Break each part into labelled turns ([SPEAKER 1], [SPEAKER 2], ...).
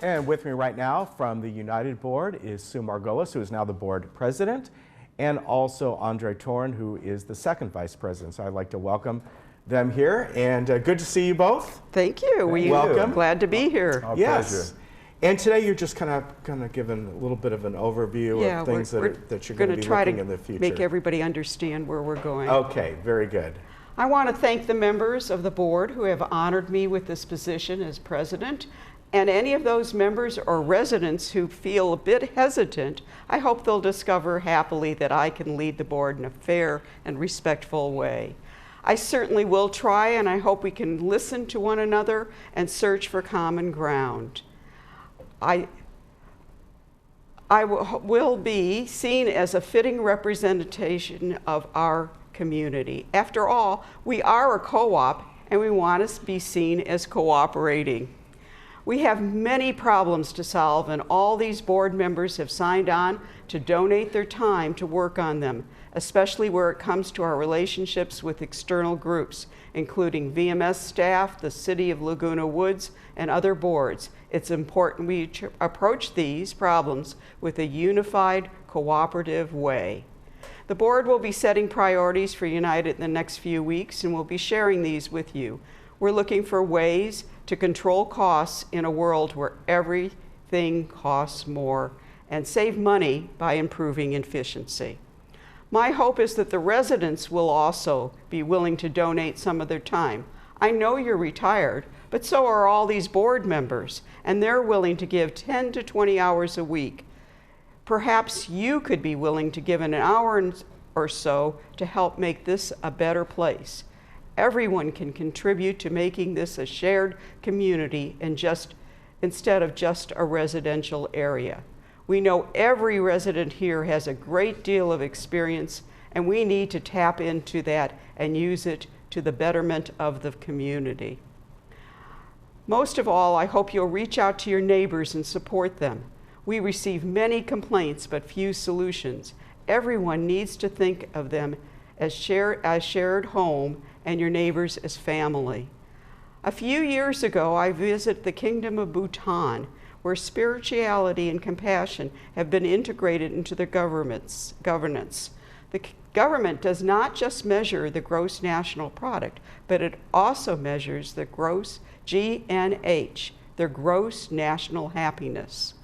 [SPEAKER 1] And with me right now from the United Board is Sue Margolis, who is now the board president, and also Andre Torn, who is the second vice president. So I'd like to welcome them here, and good to see you both.
[SPEAKER 2] Thank you.
[SPEAKER 1] Welcome.
[SPEAKER 2] Glad to be here.
[SPEAKER 3] Our
[SPEAKER 1] Yes.
[SPEAKER 3] pleasure.
[SPEAKER 1] And today you're just kind of giving a little bit of an overview of things that you're going to be looking in the future.
[SPEAKER 2] Make everybody understand where we're going.
[SPEAKER 1] Okay, very good.
[SPEAKER 2] I want to thank the members of the board who have honored me with this position as president, and any of those members or residents who feel a bit hesitant. I hope they'll discover happily that I can lead the board in a fair and respectful way. I certainly will try, and I hope we can listen to one another and search for common ground. I will be seen as a fitting representation of our community. After all, we are a co-op, and we want to be seen as cooperating. We have many problems to solve, and all these board members have signed on to donate their time to work on them, especially where it comes to our relationships with external groups, including VMS staff, the City of Laguna Woods, and other boards. It's important we approach these problems with a unified, cooperative way. The board will be setting priorities for United in the next few weeks, and we'll be sharing these with you. We're looking for ways to control costs in a world where everything costs more, and save money by improving efficiency. My hope is that the residents will also be willing to donate some of their time. I know you're retired, but so are all these board members, and they're willing to give 10 to 20 hours a week. Perhaps you could be willing to give an hour or so to help make this a better place. Everyone can contribute to making this a shared community instead of just a residential area. We know every resident here has a great deal of experience, and we need to tap into that and use it to the betterment of the community. Most of all, I hope you'll reach out to your neighbors and support them. We receive many complaints, but few solutions. Everyone needs to think of them as shared home, and your neighbors as family. A few years ago, I visited the Kingdom of Bhutan, where spirituality and compassion have been integrated into the governance. The government does not just measure the gross national product, but it also measures the gross GNH, their gross national happiness.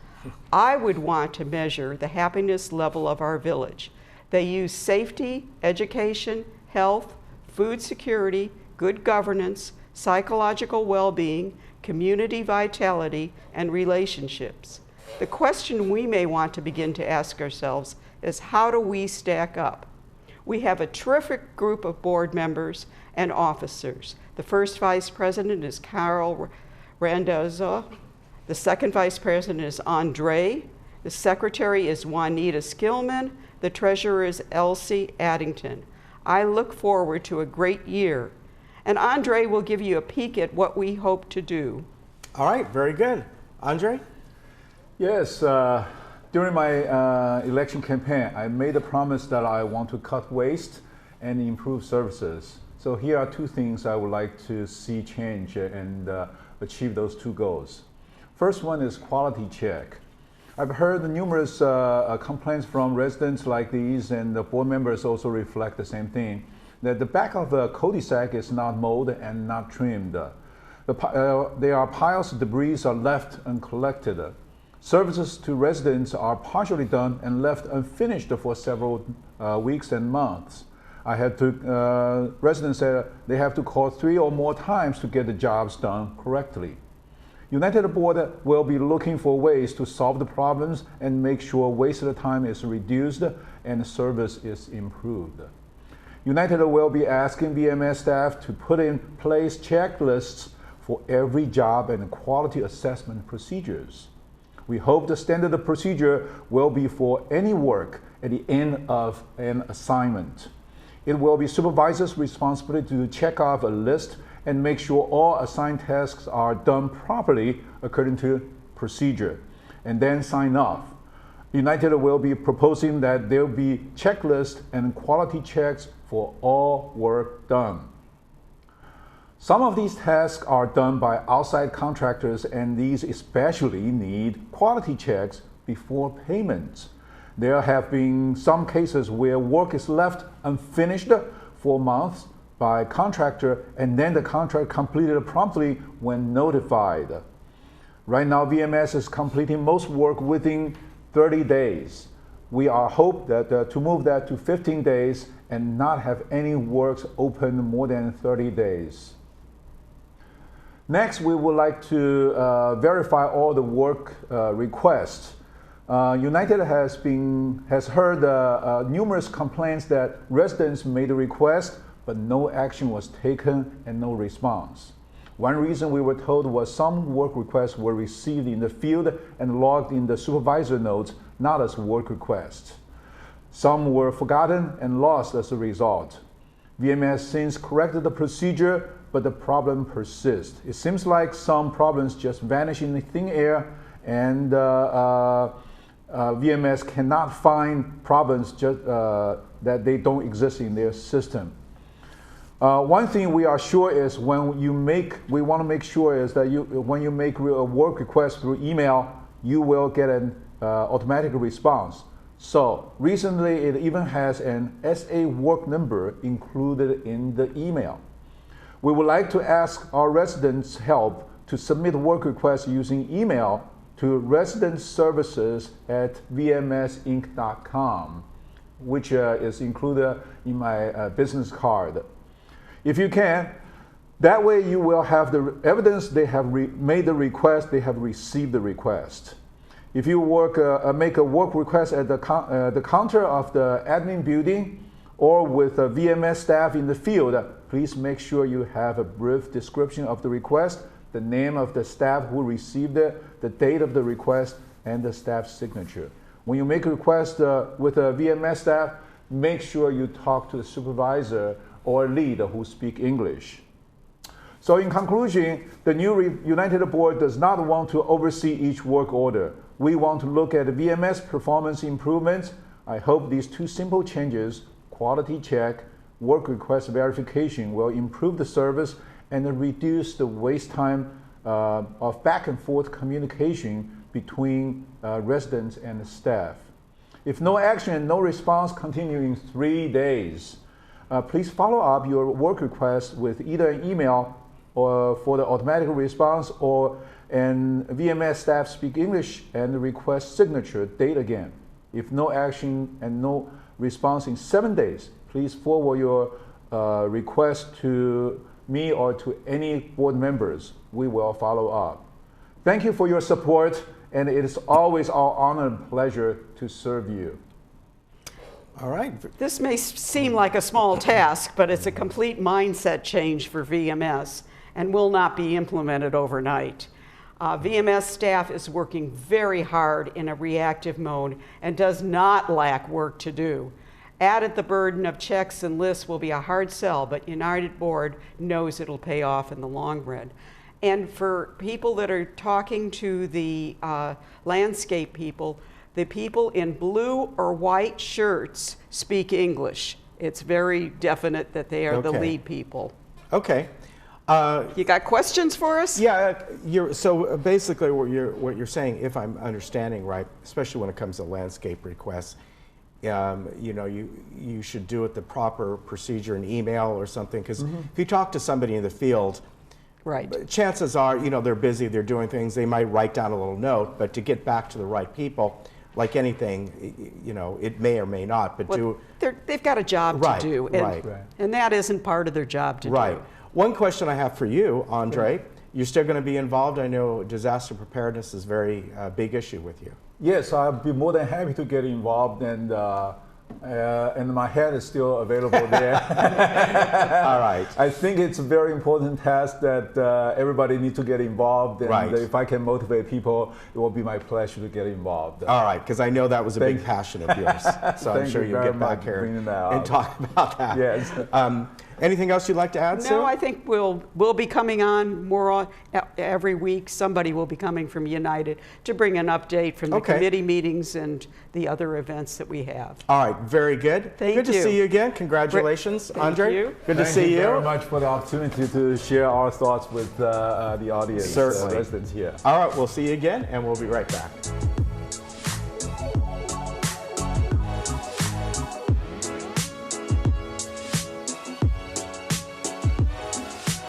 [SPEAKER 2] I would want to measure the happiness level of our village. They use safety, education, health, food security, good governance, psychological well-being, community vitality, and relationships. The question we may want to begin to ask ourselves is, how do we stack up? We have a terrific group of board members and officers. The first vice president is Carol Randazzo. The second vice president is Andre. The secretary is Juanita Skillman. The treasurer is Elsie Addington. I look forward to a great year, and Andre will give you a peek at what we hope to do.
[SPEAKER 1] All right, very good. Andre?
[SPEAKER 3] Yes, during my election campaign, I made a promise that I want to cut waste and improve services. So here are two things I would like to see change and achieve those two goals. First one is quality check. I've heard numerous complaints from residents like these, and the board members also reflect the same thing, that the back of the cul-de-sac is not mowed and not trimmed. There are piles of debris are left uncollected. Services to residents are partially done and left unfinished for several weeks and months. I had to, residents said they have to call 3 or more times to get the jobs done correctly. United Board will be looking for ways to solve the problems and make sure wasted time is reduced and service is improved. United will be asking VMS staff to put in place checklists for every job and quality assessment procedures. We hope the standard procedure will be for any work at the end of an assignment. It will be supervisor's responsibility to check off a list and make sure all assigned tasks are done properly according to procedure, and then sign off. United will be proposing that there will be checklists and quality checks for all work done. Some of these tasks are done by outside contractors, and these especially need quality checks before payment. There have been some cases where work is left unfinished for months by contractor, and then the contract completed promptly when notified. Right now, VMS is completing most work within 30 days. We are hope that to move that to 15 days and not have any works open more than 30 days. Next, we would like to verify all the work requests. United has heard numerous complaints that residents made a request, but no action was taken and no response. One reason we were told was some work requests were received in the field and logged in the supervisor notes, not as work requests. Some were forgotten and lost as a result. VMS since corrected the procedure, but the problem persists. It seems like some problems just vanish in the thin air, and VMS cannot find problems just, that they don't exist in their system. One thing we are sure is we want to make sure is that when you make a work request through email, you will get an automatic response. So recently, it even has an SA work number included in the email. We would like to ask our residents' help to submit work requests using email to residentservices@vmsinc.com, which is included in my business card. If you can, that way you will have the evidence they have made the request, they have received the request. If you make a work request at the counter of the admin building or with a VMS staff in the field, please make sure you have a brief description of the request, the name of the staff who received it, the date of the request, and the staff's signature. When you make a request with a VMS staff, make sure you talk to the supervisor or lead who speak English. So in conclusion, the new United Board does not want to oversee each work order. We want to look at VMS performance improvements. I hope these two simple changes, quality check, work request verification, will improve the service and reduce the waste time of back and forth communication between residents and the staff. If no action and no response continue in 3 days, please follow up your work request with either an email or for the automatic response or an VMS staff speak English and request signature date again. If no action and no response in 7 days, please forward your request to me or to any board members. We will follow up. Thank you for your support, and it is always our honor and pleasure to serve you.
[SPEAKER 1] All right.
[SPEAKER 2] This may seem like a small task, but it's a complete mindset change for VMS and will not be implemented overnight. VMS staff is working very hard in a reactive mode and does not lack work to do. Added, the burden of checks and lists will be a hard sell, but United Board knows it'll pay off in the long run. And for people that are talking to the landscape people, the people in blue or white shirts speak English. It's very definite that they are the lead people.
[SPEAKER 1] Okay.
[SPEAKER 2] You got questions for us?
[SPEAKER 1] Yeah. So basically, what you're saying, if I'm understanding right, especially when it comes to landscape requests, you should do it the proper procedure in email or something. Because if you talk to somebody in the field,
[SPEAKER 2] right,
[SPEAKER 1] chances are, they're busy, they're doing things, they might write down a little note, but to get back to the right people, like anything, it may or may not, but
[SPEAKER 2] they've got a job to do, and that isn't part of their job to do.
[SPEAKER 1] Right. One question I have for you, Andre, you're still going to be involved. I know disaster preparedness is a very big issue with you.
[SPEAKER 3] Yes, I'd be more than happy to get involved, and my head is still available there.
[SPEAKER 1] All right.
[SPEAKER 3] I think it's a very important task that everybody needs to get involved, and if I can motivate people, it will be my pleasure to get involved.
[SPEAKER 1] All right, because I know that was a big passion of yours, so I'm sure you'll get back here and talk about that.
[SPEAKER 3] Yes.
[SPEAKER 1] Anything else you'd like to add, Sue?
[SPEAKER 2] No, I think we'll be coming on more every week. Somebody will be coming from United to bring an update from the
[SPEAKER 1] Okay.
[SPEAKER 2] committee meetings and the other events that we have.
[SPEAKER 1] All right, very good.
[SPEAKER 2] Thank
[SPEAKER 1] good to
[SPEAKER 2] you.
[SPEAKER 1] see you again. Congratulations,
[SPEAKER 2] Thank
[SPEAKER 1] Andre.
[SPEAKER 2] you.
[SPEAKER 1] Good to
[SPEAKER 3] Thank
[SPEAKER 1] see
[SPEAKER 3] you
[SPEAKER 1] you.
[SPEAKER 3] very much for the opportunity to share our thoughts with the audience,
[SPEAKER 1] Certainly.
[SPEAKER 3] residents here.
[SPEAKER 1] All right, we'll see you again, and we'll be right back.